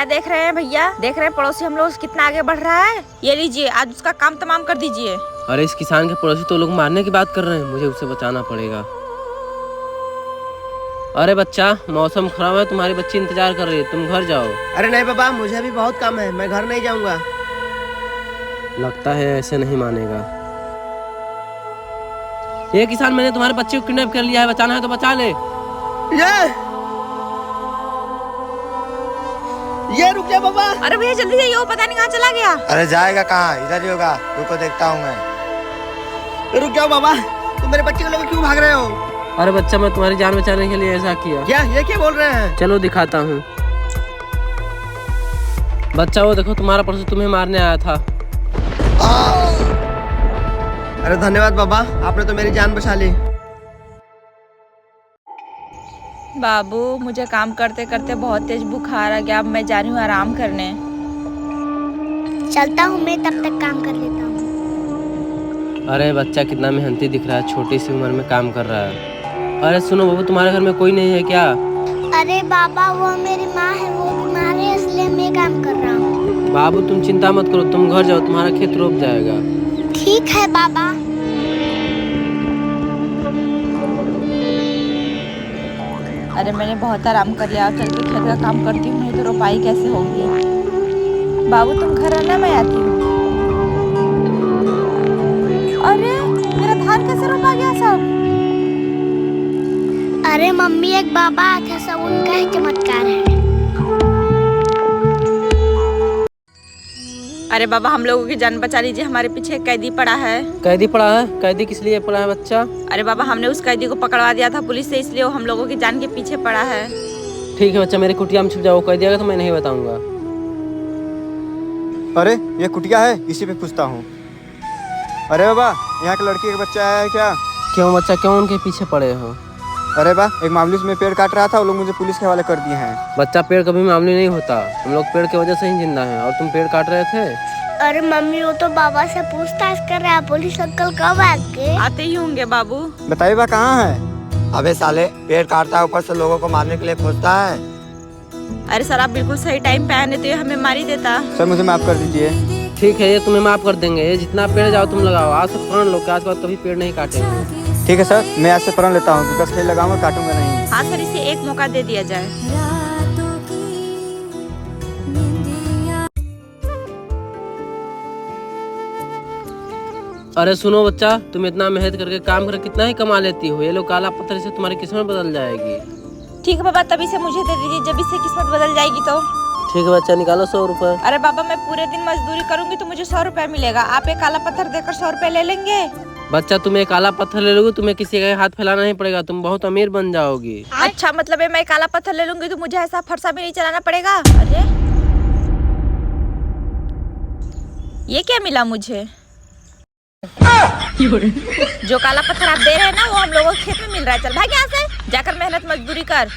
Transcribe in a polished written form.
क्या देख रहे हैं भैया? देख रहे हैं पड़ोसी हम लोग कितना आगे बढ़ रहा है। ये लीजिए, आज उसका काम तमाम कर दीजिए। अरे इस किसान के पड़ोसी तो लोग मारने की बात कर रहे हैं, मुझे उसे बचाना पड़ेगा। अरे बच्चा, मौसम खराब है, तुम्हारी बच्ची इंतजार कर रही है, तुम घर जाओ। अरे नहीं बाबा, मुझे अभी बहुत काम है, मैं घर नहीं जाऊंगा। लगता है ऐसे नहीं मानेगा। ये किसान, मैंने तुम्हारे बच्चे को किडनैप कर लिया है, बचाना है तो बचा ले। ये रुक जा बाबा। अरे भैया जल्दी जाइए, वो पता नहीं कहाँ चला गया। अरे जाएगा कहाँ, इधर ही होगा, रुको देखता हूँ मैं। रुक जाओ बाबा, तुम मेरे बच्चे को लेकर क्यों भाग रहे हो? अरे बच्चा, मैं तुम्हारी जान बचाने के लिए ऐसा किया। क्या ये क्या बोल रहे हैं? चलो दिखाता हूँ। बच्चा वो देखो, तुम्हारा पड़ोसी तुम्हें मारने आया था। अरे धन्यवाद बाबा, आपने तो मेरी जान बचा ली। बाबू, मुझे काम करते करते बहुत तेज बुखार आ गया, अब मैं जा रही हूँ आराम करने। चलता हूँ, मैं तब तक काम कर लेता हूँ। अरे बच्चा कितना मेहनती दिख रहा है, छोटी सी उम्र में काम कर रहा है। अरे सुनो बाबू, तुम्हारे घर में कोई नहीं है क्या? अरे बाबा, वो मेरी माँ है, वो बीमार है, इसलिए मैं काम कर रहा हूँ। बाबू तुम चिंता मत करो, तुम घर जाओ, तुम्हारा खेत रोप जाएगा। ठीक है बाबा। अरे मैंने बहुत आराम कर लिया, चल के खेत का काम करती हूँ, नहीं तो रोपाई कैसे होगी। बाबू तुम घर आना, मैं आती हूँ। अरे मेरा धान कैसे रोपा गया सब? अरे मम्मी, एक बाबा था, सब उनका ही चमत्कार है। अरे बाबा, हम लोगों की जान बचा लीजिए, हमारे पीछे एक कैदी पड़ा है। कैदी पड़ा है? कैदी किस लिए पड़ा है बच्चा? अरे बाबा, हमने उस कैदी को पकड़वा दिया था पुलिस से, इसलिए वो हम लोगों की जान के पीछे पड़ा है। ठीक है बच्चा, मेरी कुटिया में छुप जाओ, कैदी आएगा तो मैं नहीं बताऊंगा। अरे ये कुटिया है, इसी पे पूछता हूँ। अरे बाबा, यहाँ के लड़की का बच्चा है क्या? क्यों बच्चा, क्यों उनके पीछे पड़े हो? अरे बा, एक मामूली में पेड़ काट रहा था, वो लोग मुझे पुलिस के हवाले कर दिए हैं। बच्चा, पेड़ कभी मामूली नहीं होता, हम लोग पेड़ की वजह से ही जिंदा हैं, और तुम पेड़ काट रहे थे। अरे मम्मी, वो तो बाबा से पूछताछ कर रहा है, पुलिस अंकल कब आके? आते ही होंगे बाबू। बताइए बा, कहाँ है? अबे साले, पेड़ काटता है, ऊपर से लोगों को मारने के लिए खोजता है। अरे सर, आप बिल्कुल सही टाइम पे आए, नहीं तो ये हमें मार ही देता। सर मुझे माफ कर दीजिए। ठीक है, ये तुम्हें माफ कर देंगे, ये जितना पेड़ जाओ तुम लगाओ, आज से प्रण लो, आज के बाद कभी पेड़ नहीं काटेंगे। ठीक है सर, मैं आज से प्रण लेता हूँ कि 10 पेड़ लगाऊंगा, काटूंगा नहीं। हाँ सर, इसे एक मौका दे दिया जाए। अरे सुनो बच्चा, तुम इतना मेहनत करके काम कर कितना ही कमा लेती हो, ये लोग काला पत्थर से तुम्हारी किस्मत बदल जाएगी। ठीक है बाबा, तभी से मुझे दे दीजिए, जब इससे किस्मत बदल जाएगी तो। ठीक है बच्चा, निकालो 100 रुपए। अरे बाबा, मैं पूरे दिन मजदूरी करूंगी तो मुझे 100 रुपए मिलेगा, आप एक काला पत्थर देकर 100 रुपए ले लेंगे? बच्चा, तुम एक काला पत्थर ले लोगे, तुम्हें किसी का हाथ फैलाना नहीं पड़ेगा, तुम बहुत अमीर बन जाओगी। अच्छा, मतलब है मैं काला पत्थर ले लूंगी तो मुझे ऐसा फरसा भी नहीं चलाना पड़ेगा? अरे ये क्या मिला मुझे? जो काला पत्थर आप दे रहे हैं ना, वो हम लोगों के खेत में मिल रहा है। चल भाग यहाँ से, जाकर मेहनत मजदूरी कर।